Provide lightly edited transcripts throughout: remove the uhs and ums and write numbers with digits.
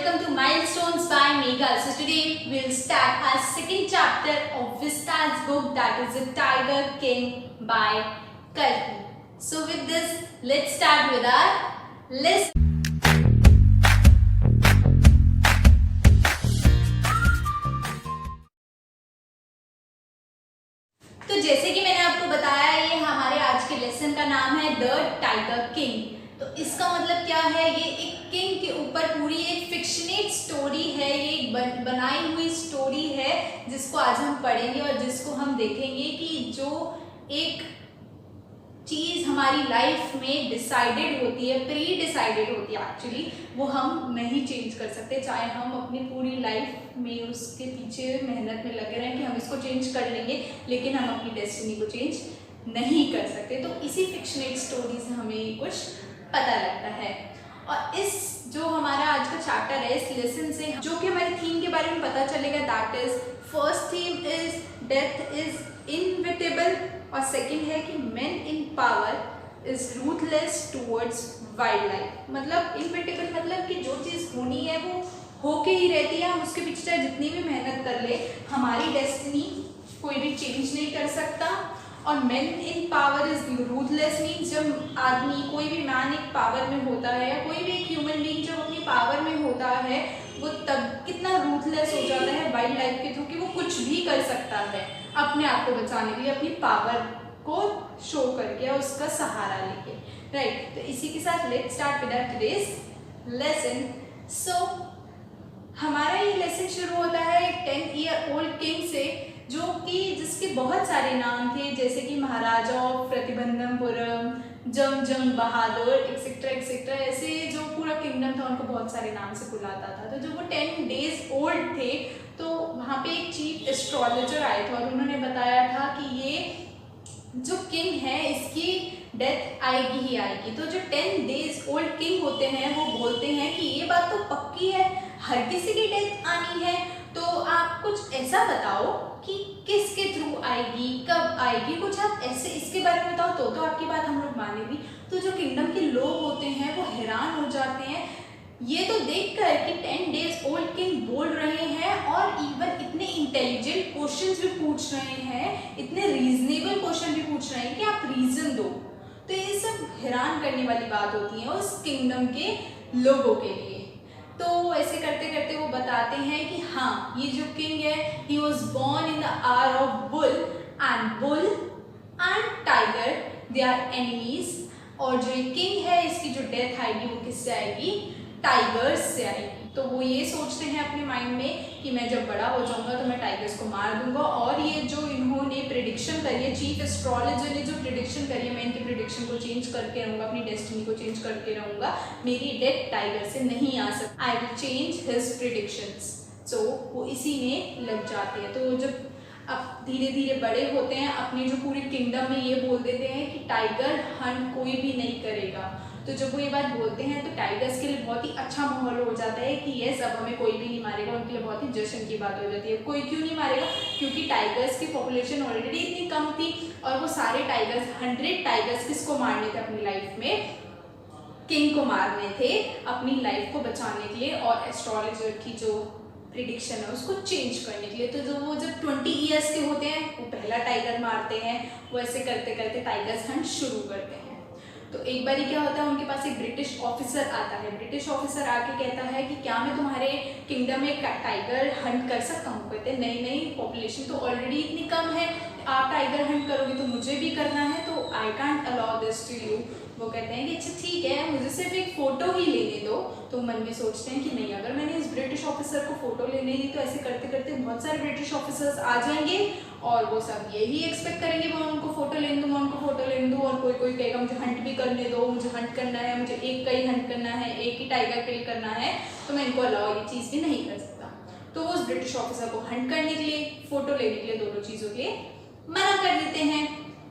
welcome to Milestones by Megha. So today we'll start our second chapter of Vista's book, that is The Tiger King by Kalki. So with this, let's start with our lesson. तो जैसे कि मैंने आपको बताया, ये हमारे आज के लेसन का नाम है द टाइगर किंग। तो इसका मतलब क्या है? ये एक किंग के ऊपर पूरी एक फिक्शनेट स्टोरी है, ये एक बनाई हुई स्टोरी है जिसको आज हम पढ़ेंगे और जिसको हम देखेंगे कि जो एक चीज़ हमारी लाइफ में डिसाइडेड होती है, प्री डिसाइडेड होती है एक्चुअली, वो हम नहीं चेंज कर सकते, चाहे हम अपनी पूरी लाइफ में उसके पीछे मेहनत में लगे रहें कि हम इसको चेंज कर लेंगे, लेकिन हम अपनी डेस्टिनी को चेंज नहीं कर सकते। तो इसी फिक्शनेट स्टोरी से हमें कुछ पता लगता है। और इस जो हमारा आज का चैप्टर है, इस लेसन से जो कि हमारी थीम के बारे में पता चलेगा, that is first theme is death is inevitable, और सेकंड है कि main in power is ruthless towards wild life. मतलब इनविटेबल मतलब कि जो चीज़ होनी है वो होके ही रहती है, हम उसके पीछे चाहे जितनी भी मेहनत कर ले, हमारी डेस्टिनी कोई भी चेंज नहीं कर सकता। और main in power is ruthless means जब आदमी, कोई भी मैन एक पावर में होता है या कोई भी एक ह्यूमन बीइंग जब अपनी पावर में होता है, वो तब कितना रूथलेस हो जाता है वाइल्ड लाइफ के थ्रू कि वो कुछ भी कर सकता है अपने आप को बचाने के लिए, अपनी पावर को शो करके और उसका सहारा लेके, राइट। तो इसी के साथ let's start with our today's lesson. So हमारा ये लेसन शुरू होता है एक 10 ईयर ओल्ड किंग से, जो कि जिसके बहुत सारे नाम थे, जैसे कि महाराजा ऑफ प्रतिबंधमपुरम, जंग बहादुर, एक्सेट्रा एक्सेट्रा, ऐसे जो पूरा किंगडम था उनको बहुत सारे नाम से बुलाता था। तो जब वो 10 डेज ओल्ड थे तो वहाँ पे एक चीफ एस्ट्रोलॉजर आए थे और उन्होंने बताया था कि ये जो किंग है इसकी डेथ आएगी ही आएगी। तो जो 10 डेज ओल्ड किंग होते हैं वो बोलते हैं कि ये बात तो पक्की है, हर किसी की डेथ आनी है, तो आप कुछ ऐसा बताओ कि किसके थ्रू आएगी, कब आएगी, कुछ आप ऐसे इसके बारे में बताओ तो आपकी बात हम लोग मानेंगे। तो जो किंगडम के लोग होते हैं वो हैरान हो जाते हैं ये तो देखकर कि 10 डेज ओल्ड किंग बोल रहे हैं और इवन इतने इंटेलिजेंट क्वेश्चंस भी पूछ रहे हैं, इतने रीजनेबल क्वेश्चन भी पूछ रहे हैं कि आप रीजन दो। तो ये सब हैरान करने वाली बात होती है उस किंगडम के लोगों के लिए। तो ऐसे करते करते वो बताते हैं कि हाँ, ये जो किंग है, he was born in the hour of bull and tiger, they are enemies. और जो ये किंग है इसकी जो डेथ आएगी वो किससे आएगी? टाइगर्स से आएगी। तो वो ये सोचते हैं अपने माइंड में कि मैं जब बड़ा हो जाऊंगा तो मैं टाइगर्स को मार दूंगा। और ये जो इन्होंने प्रिडिक्शन करी है, चीफ एस्ट्रोलॉजर ने जो प्रिडिक्शन करी है, मैं इनकी प्रिडिक्शन को चेंज करके रहूँगा, अपनी डेस्टिनी को चेंज करके रहूँगा, मेरी डेथ टाइगर से नहीं आ सकती, I will change his predictions. So वो इसी में लग जाते हैं। तो जब अब धीरे धीरे बड़े होते हैं, अपने जो पूरे किंगडम में ये बोल देते हैं कि टाइगर हंट कोई भी नहीं करेगा। तो जब वो ये बात बोलते हैं तो टाइगर्स के लिए बहुत ही अच्छा माहौल हो जाता है कि ये सब हमें कोई भी नहीं मारेगा। उनके लिए बहुत ही जश्न की बात हो जाती है। कोई क्यों नहीं मारेगा? क्योंकि टाइगर्स की पॉपुलेशन ऑलरेडी इतनी कम थी और वो सारे टाइगर्स, 100 टाइगर्स किसको मारने थे अपनी लाइफ में? किंग को मारने थे अपनी लाइफ को बचाने के लिए और एस्ट्रोलॉजर की जो प्रिडिक्शन है उसको चेंज करने के लिए। तो जो वो जब 20 ईयर्स के होते हैं वो पहला टाइगर मारते हैं। वो ऐसे करते करते टाइगर्स हंट शुरू करते हैं। तो एक बारी क्या होता है, उनके पास एक ब्रिटिश ऑफिसर आता है। ब्रिटिश ऑफिसर आके कहता है कि क्या मैं तुम्हारे किंगडम में टाइगर हंट कर सकता हूँ? कहते हैं नहीं नहीं, पॉपुलेशन तो ऑलरेडी इतनी कम है, आप टाइगर हंट करोगे तो मुझे भी करना है, तो I can't allow this to you. वो कहते हैं कि अच्छा ठीक है, मुझे सिर्फ एक फ़ोटो ही लेने दो। तो मन में सोचते हैं कि नहीं, अगर मैंने इस ब्रिटिश ऑफिसर को फ़ोटो लेने दी तो ऐसे करते करते बहुत सारे ब्रिटिश ऑफिसर्स आ जाएंगे और वो सब यही एक्सपेक्ट करेंगे मैं उनको फ़ोटो लेने दूँ, मैं उनको फ़ोटो लेने दूँ। और कोई कोई कहेगा मुझे हंट भी करने दो, मुझे हंट करना है, मुझे एक का ही हंट करना है, एक ही टाइगर किल करना है, तो मैं इनको अलाउ ये चीज़ भी नहीं कर सकता। तो वो उस ब्रिटिश ऑफिसर को हंट करने के लिए, फ़ोटो लेने के लिए, दोनों चीज़ों के लिए मना कर देते हैं।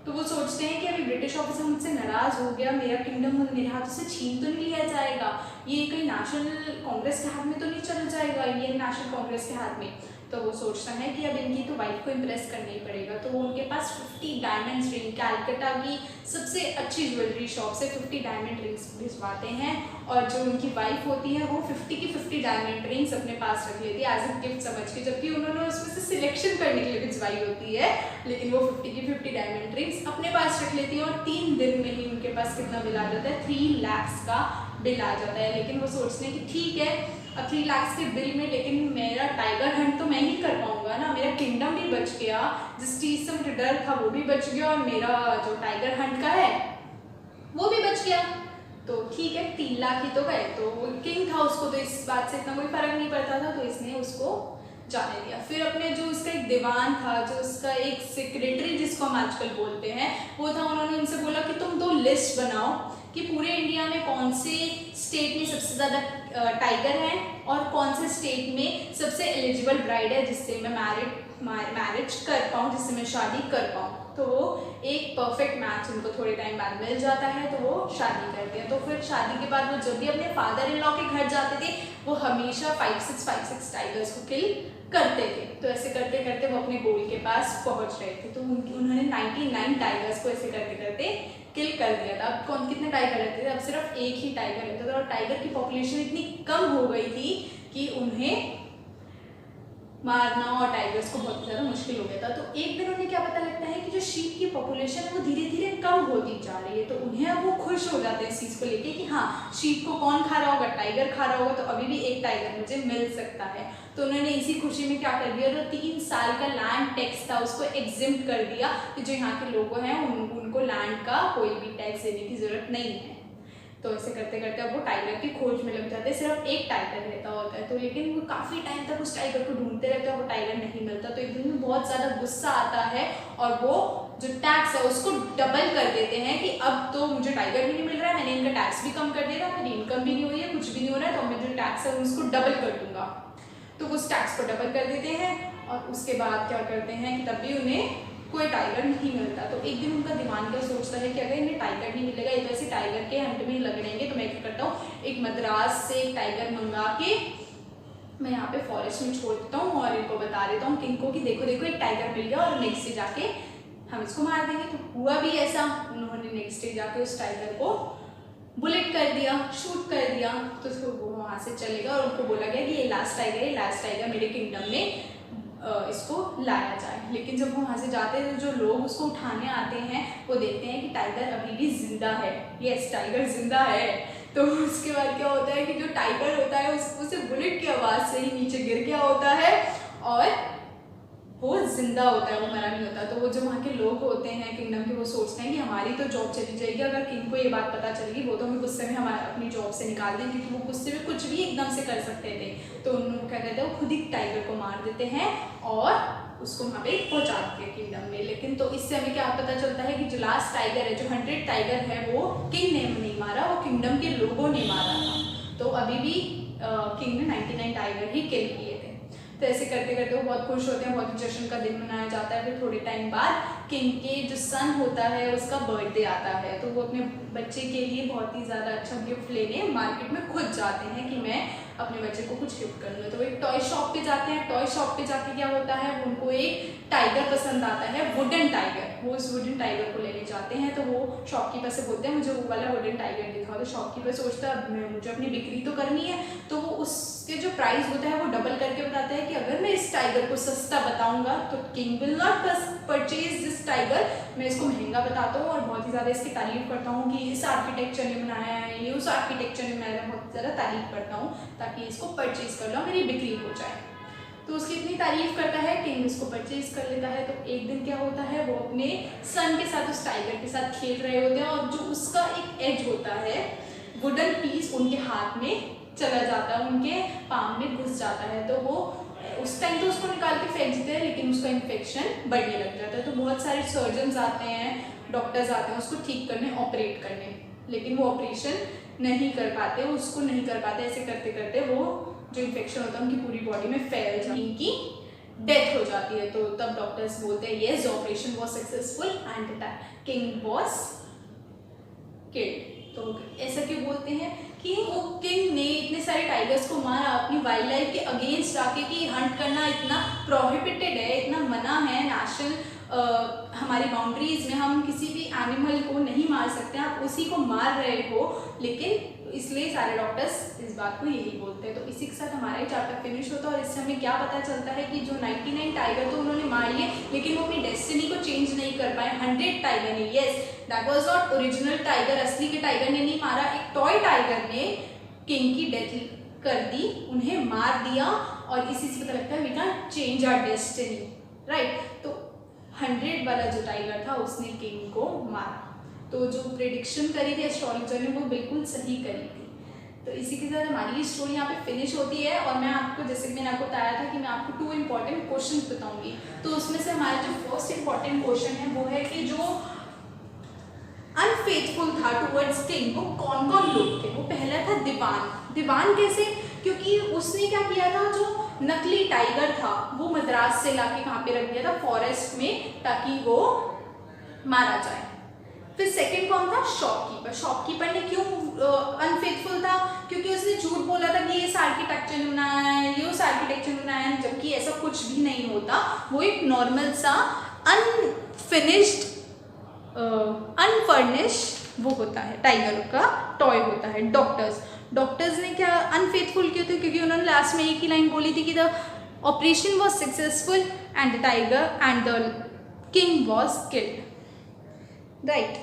तो वो सोचते हैं कि अभी ब्रिटिश ऑफिसर मुझसे नाराज़ हो गया, मेरा किंगडम मेरे हाथों से छीन तो नहीं लिया जाएगा, ये कहीं नेशनल कांग्रेस के हाथ में तो नहीं चला जाएगा, इंडियन नेशनल कांग्रेस के हाथ में। तो वो सोचता है कि अब इनकी तो वाइफ को इम्प्रेस करना ही पड़ेगा। तो वो उनके पास 50 डायमंड रिंग, कैलकाटा की सबसे अच्छी ज्वेलरी शॉप से 50 डायमंड रिंग्स भिजवाते हैं। और जो उनकी वाइफ होती है वो 50 की 50 डायमंड रिंग्स अपने पास रख लेती है एज ए गिफ्ट समझ के, जबकि उन्होंने उसमें से सिलेक्शन करने के लिए भिजवाई होती है, लेकिन वो 50 की 50 डायमंड रिंग्स अपने पास रख लेती है और 3 दिन में ही उनके पास कितना बिल आ जाता है, 3 लाख का बिल आ जाता है। लेकिन वो सोचते हैं कि ठीक है अब 3 लाख के बिल में, लेकिन मेरा टाइगर हंट तो मैं ही कर पाऊंगा ना, मेरा किंगडम भी बच गया, जिस चीज़ से मुझे डर था वो भी बच गया और मेरा जो टाइगर हंट का है वो भी बच गया। तो ठीक है 3 लाख ही तो गए। तो वो किंग था, उसको तो इस बात से इतना कोई फर्क नहीं पड़ता था, तो इसने उसको जाने दिया। फिर अपने जो उसका एक दीवान था, जो उसका एक सेक्रेटरी जिसको हम आजकल बोलते हैं वो था, उन्होंने उनसे बोला कि तुम 2 लिस्ट बनाओ कि पूरे इंडिया में कौन से स्टेट में सबसे ज़्यादा टाइगर हैं और कौन से स्टेट में सबसे एलिजिबल ब्राइड है जिससे मैं मैरिज कर पाऊँ, जिससे मैं शादी कर पाऊँ। तो वो एक परफेक्ट मैच उनको थोड़े टाइम बाद मिल जाता है, तो वो शादी करते हैं। तो फिर शादी के बाद वो जब भी अपने फादर इन लॉ के घर जाते थे वो हमेशा 5-6 टाइगर्स को किल करते थे। तो ऐसे करते करते वो अपने गोल के पास पहुंच रहे थे। तो उन्होंने 99 टाइगर्स को ऐसे करते करते किल कर दिया था। अब कौन कितने टाइगर रहते थे, अब सिर्फ एक ही टाइगर रहता था और टाइगर की पॉपुलेशन इतनी कम हो गई थी कि उन्हें मारना और टाइगर्स को बहुत ज़्यादा मुश्किल हो गया था। तो एक दिन उन्हें क्या पता लगता है कि जो शीप की पॉपुलेशन है वो धीरे धीरे कम होती जा रही है। तो उन्हें अब वो खुश हो जाते हैं इस चीज़ को लेके कि हाँ शीप को कौन खा रहा होगा, टाइगर खा रहा होगा, तो अभी भी एक टाइगर मुझे मिल सकता है। तो उन्होंने इसी खुशी में क्या कर दिया, जो 3 साल का लैंड टैक्स था उसको एग्जिम्प्ट कर दिया कि जो यहाँ के लोग हैं उनको लैंड का कोई भी टैक्स देने की जरूरत नहीं है। तो ऐसे करते करते अब वो टाइगर की खोज में लग जाते हैं। सिर्फ एक टाइगर रहता होता है, तो लेकिन वो काफ़ी टाइम तक उस टाइगर को ढूंढते रहते हैं, वो टाइगर नहीं मिलता। तो एक दिन में बहुत ज़्यादा गुस्सा आता है और वो जो टैक्स है उसको डबल कर देते हैं कि अब तो मुझे टाइगर भी नहीं मिल रहा है, मैंने इनका टैक्स भी कम कर दिया, मेरी इनकम भी नहीं हो रही है, कुछ भी नहीं हो रहा है, तो मैं जो टैक्स है उसको डबल कर दूंगा। तो उस टैक्स को डबल कर देते हैं और उसके बाद क्या करते हैं कि तब भी उन्हें कोई टाइगर नहीं मिलता। तो एक दिन उनका दिमाग क्या सोचता है कि अगर इन्हें टाइगर नहीं मिलेगा, ये तो ऐसे टाइगर के हंट में ही लग रहेंगे, तो मैं क्या करता हूँ एक मद्रास से एक टाइगर मंगा के मैं यहाँ पे फॉरेस्ट में छोड़ देता हूँ और इनको बता देता हूँ किंग को कि देखो देखो एक टाइगर मिल गया और नेक्स्ट डे जाके हम इसको मार देंगे। तो हुआ भी ऐसा, उन्होंने नेक्स्ट डे जाके उस टाइगर को बुलेट कर दिया, शूट कर दिया। तो उसको वो वहाँ से चलेगा और उनको बोला गया कि ये लास्ट टाइगर मेरे किंगडम में इसको लाया जाए। लेकिन जब वो वहाँ से जाते हैं तो जो लोग उसको उठाने आते हैं वो देखते हैं कि टाइगर अभी भी जिंदा है। यस, टाइगर जिंदा है। तो उसके बाद क्या होता है कि जो टाइगर होता है उसको से बुलेट की आवाज़ से ही नीचे गिर गया होता है और वो जिंदा होता है, वो मरा नहीं होता। तो वो जो वहाँ के लोग होते हैं किंगडम के, वो सोचते हैं कि हमारी तो जॉब चली जाएगी अगर किंग को ये बात पता चलेगी, वो तो हमें गुस्से में हमारे अपनी जॉब से निकाल देंगे, क्योंकि वो गुस्से में कुछ भी एकदम से कर सकते थे। तो उन्होंने क्या कहते हैं वो खुद ही टाइगर को मार देते हैं और उसको वहाँ पे पहुँचा देते हैं किंगडम में। लेकिन तो इससे हमें क्या पता चलता है कि जो लास्ट टाइगर है, जो 100 टाइगर है, वो किंग ने नहीं मारा, वो किंगडम के लोगों ने मारा था। तो अभी भी किंग ने 99 टाइगर ही किल किए थे। तो ऐसे करते करते वो बहुत खुश होते हैं, बहुत जश्न का दिन मनाया जाता है। फिर थोड़े टाइम बाद किंग के जो सन होता है उसका बर्थडे आता है, तो वो अपने बच्चे के लिए बहुत ही ज़्यादा अच्छा गिफ्ट लेने मार्केट में खुद जाते हैं कि मैं अपने बच्चे को कुछ गिफ्ट करूँगा। तो वो एक टॉय शॉप पे जाते हैं। टॉय शॉप पे जाके क्या होता है, उनको एक टाइगर पसंद आता है, वुडन टाइगर। वो उस वुडन टाइगर को लेने जाते हैं। तो वो शॉपकीपर से बोलते हैं मुझे वो वाला वुडन टाइगर दिखाओ। तो शॉपकीपर सोचता है मुझे अपनी बिक्री तो करनी है, तो वो उसके जो प्राइस होता है वो डबल करके बताता है कि अगर मैं इस टाइगर को सस्ता बताऊंगा तो king will not purchase this tiger. मैं इसको महंगा बताता हूँ और बहुत ही ज़्यादा इसकी तारीफ करता हूँ कि इस आर्किटेक्चर ने बनाया है, ये उस आर्किटेक्चर ने बनाया है, बहुत ज़्यादा तारीफ करता हूँ ताकि इसको परचेज कर लो, मेरी बिक्री हो जाए। तो उसकी इतनी तारीफ करता है, किंग इसको परचेज कर लेता है। तो एक दिन क्या होता है, वो अपने सन के साथ उस टाइगर के साथ खेल रहे होते हैं और जो उसका एक एज होता है, वुडन पीस उनके हाथ में चला जाता है, उनके पाम में घुस जाता है। तो वो उस टाइम तो उसको निकाल के फेंक देते हैं, लेकिन उसका इन्फेक्शन बढ़ने लग जाता है। तो बहुत सारे सर्जन्स आते हैं, डॉक्टर्स आते हैं उसको ठीक करने, ऑपरेट करने, लेकिन वो ऑपरेशन नहीं कर पाते, उसको नहीं कर पाते। ऐसे करते करते वो जो इन्फेक्शन होता है उनकी पूरी बॉडी में फैल जाती है, इनकी डेथ हो जाती है। तो तब डॉक्टर्स बोलते हैं yes operation was successful and king was killed. तो ऐसा क्यों बोलते हैं कि वो किंग ने इतने सारे टाइगर्स को मारा अपनी वाइल्ड लाइफ के अगेंस्ट जाके, कि हंट करना इतना प्रोहिबिटेड है, इतना मना है नेशनल हमारी बाउंड्रीज में, हम किसी भी एनिमल को नहीं मार सकते। आप उसी को मार रहे हो, लेकिन इसलिए सारे डॉक्टर्स इस बात को यही बोलते हैं। तो इसी के साथ हमारा ये चैप्टर फिनिश होता है और इससे हमें क्या पता चलता है कि जो 99 टाइगर तो उन्होंने मार लिए, लेकिन वो अपनी डेस्टिनी को चेंज नहीं कर पाए। 100 टाइगर ने, yes that was not original tiger, असली के टाइगर ने नहीं मारा, एक टॉय टाइगर ने किंग की डेथ कर दी, उन्हें मार दिया। और इसी से पता लगता है we can change our destiny, right. तो 100 वाला जो टाइगर था उसने किंग को मारा। तो जो प्रेडिक्शन करी थी एस्ट्रोलॉजर ने वो बिल्कुल सही करी थी। तो इसी के साथ हमारी ये स्टोरी यहाँ पे फिनिश होती है। और मैं आपको, जैसे कि मैंने आपको बताया था कि मैं आपको 2 इंपॉर्टेंट क्वेश्चन बताऊंगी। तो उसमें से हमारा जो फर्स्ट इंपॉर्टेंट क्वेश्चन है वो है कि जो अनफेथफुल था टुवर्ड्स किंग वो कौन कौन लोग थे। वो पहला था दीवान। दीवान कैसे? क्योंकि उसने क्या किया था, जो नकली टाइगर था वो मद्रास से लाके कहाँ पे रख दिया था, फॉरेस्ट में, ताकि वो मारा जाए। फिर सेकंड कौन था? शॉपकीपर। शॉपकीपर ने क्यों अनफेथफुल था? क्योंकि उसने झूठ बोला था कि ये आर्किटेक्चर ने बनाया है, ये उस आर्किटेक्चर ने बनाया है, जबकि ऐसा कुछ भी नहीं होता। वो एक नॉर्मल सा अनफिनिश्ड अनफर्निश वो होता है, टाइगर का टॉय होता है। डॉक्टर्स ने क्या अनफेथफुल किए थे? क्योंकि उन्होंने लास्ट में एक ही लाइन बोली थी कि the operation was successful and the tiger and the king was killed, right.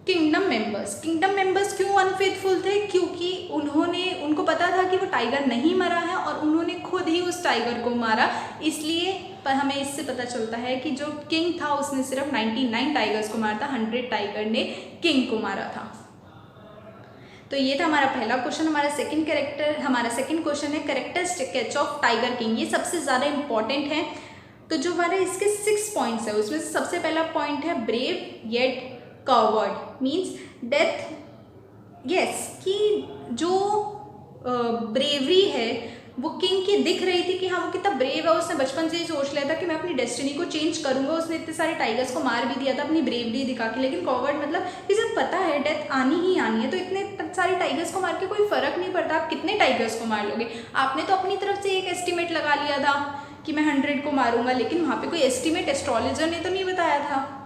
Kingdom members क्यों अनफेथफुल थे? क्योंकि उनको पता था कि वो टाइगर नहीं मरा है और उन्होंने खुद ही उस टाइगर को मारा। इसलिए पर हमें इससे पता चलता है कि जो किंग था उसने सिर्फ 99 टाइगर्स को मारा था, 100 टाइगर ने किंग को मारा था। तो ये था हमारा पहला क्वेश्चन। हमारा सेकंड क्वेश्चन है character sketch of tiger king. ये सबसे ज़्यादा इंपॉर्टेंट है। तो जो हमारे इसके 6 पॉइंट्स है उसमें सबसे पहला पॉइंट है brave yet covered, means death. Yes, कि जो ब्रेवरी है वो किंग की दिख रही थी कि हाँ वो कितना ब्रेव है। उसने बचपन से ही सोच लिया था कि मैं अपनी डेस्टिनी को चेंज करूंगा। उसने इतने सारे टाइगर्स को मार भी दिया था अपनी ब्रेवरी दिखा के। लेकिन कॉवर्ड मतलब इसे पता है डेथ आनी ही आनी है, तो इतने सारे टाइगर्स को मार के कोई फर्क नहीं पड़ता आप कितने टाइगर्स को मार लोगे। आपने तो अपनी तरफ से एक एस्टिमेट लगा लिया था कि मैं 100 को मारूंगा, लेकिन वहाँ पे कोई एस्टिमेट एस्ट्रोलॉजर ने तो नहीं बताया था।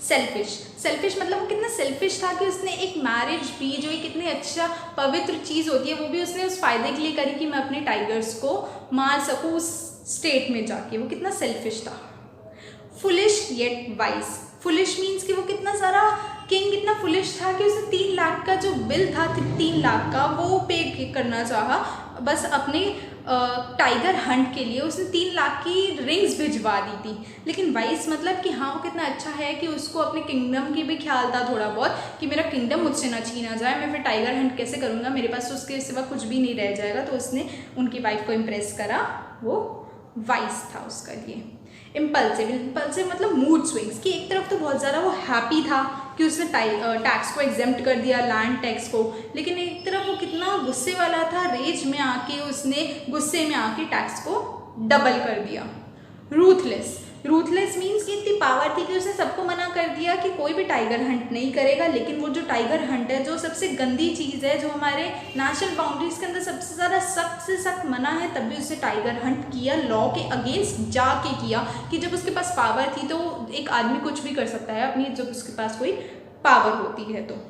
सेल्फिश मतलब वो कितना सेल्फिश था कि उसने एक मैरिज भी, जो एक कितनी अच्छा पवित्र चीज़ होती है, वो भी उसने उस फायदे के लिए करी कि मैं अपने टाइगर्स को मार सकूँ उस स्टेट में जाके। वो कितना सेल्फिश था। Foolish yet wise. Foolish means कि वो कितना सारा किंग कितना फुलिश था कि उसने 3 लाख का जो बिल था 3 लाख का वो पे करना चाहा बस अपने टाइगर हंट के लिए। उसने 3 लाख की रिंग्स भिजवा दी थी। लेकिन वाइस मतलब कि हाँ वो कितना अच्छा है कि उसको अपने किंगडम की भी ख्याल था थोड़ा बहुत कि मेरा किंगडम मुझसे ना छीना जाए, मैं फिर टाइगर हंट कैसे करूँगा, मेरे पास तो उसके सिवा कुछ भी नहीं रह जाएगा। तो उसने उनकी वाइफ को इम्प्रेस करा, वो वाइस था उसका लिए। इम्पल्सिव मतलब मूड स्विंग्स, कि एक तरफ तो बहुत ज़्यादा वो हैप्पी था कि उसने टैक्स को एग्जेम्प्ट कर दिया, लैंड टैक्स को, लेकिन एक तरफ वो कितना गुस्से वाला था, रेज में आके उसने गुस्से में आके टैक्स को डबल कर दिया। रूथलेस मीन्स कि इतनी पावर थी कि उसने सबको मना कर दिया कि कोई भी टाइगर हंट नहीं करेगा। लेकिन वो जो टाइगर हंट है, जो सबसे गंदी चीज़ है, जो हमारे नेशनल बाउंड्रीज के अंदर सबसे ज़्यादा सख्त से सख्त मना है, तब भी उसने टाइगर हंट किया, लॉ के अगेंस्ट जाके किया। कि जब उसके पास पावर थी तो एक आदमी कुछ भी कर सकता है अपनी, जब उसके पास कोई पावर होती है तो।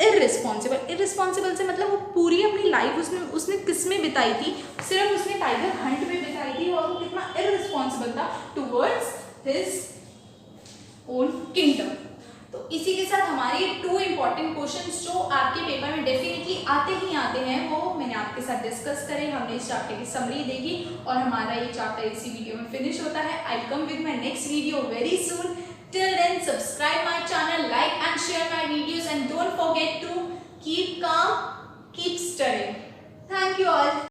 इररिस्पॉन्सिबल से मतलब वो पूरी अपनी लाइफ उसने किस में बिताई थी, सिर्फ उसने टाइगर हंट में बिताई थी। और वो कितना इररिस्पॉन्सिबल था टुवर्ड्स हिज ओन किंगडम। तो इसी के साथ हमारे 2 इंपॉर्टेंट क्वेश्चंस जो आपके पेपर में डेफिनेटली आते ही आते हैं वो मैंने आपके साथ डिस्कस करे। हमने इस चैप्टर की समरी देखी और हमारा ये चैप्टर इसी वीडियो में फिनिश होता है। I come with my next video very soon. Till then, subscribe my channel, like and share my videos, and don't forget to keep calm, keep studying. Thank you all.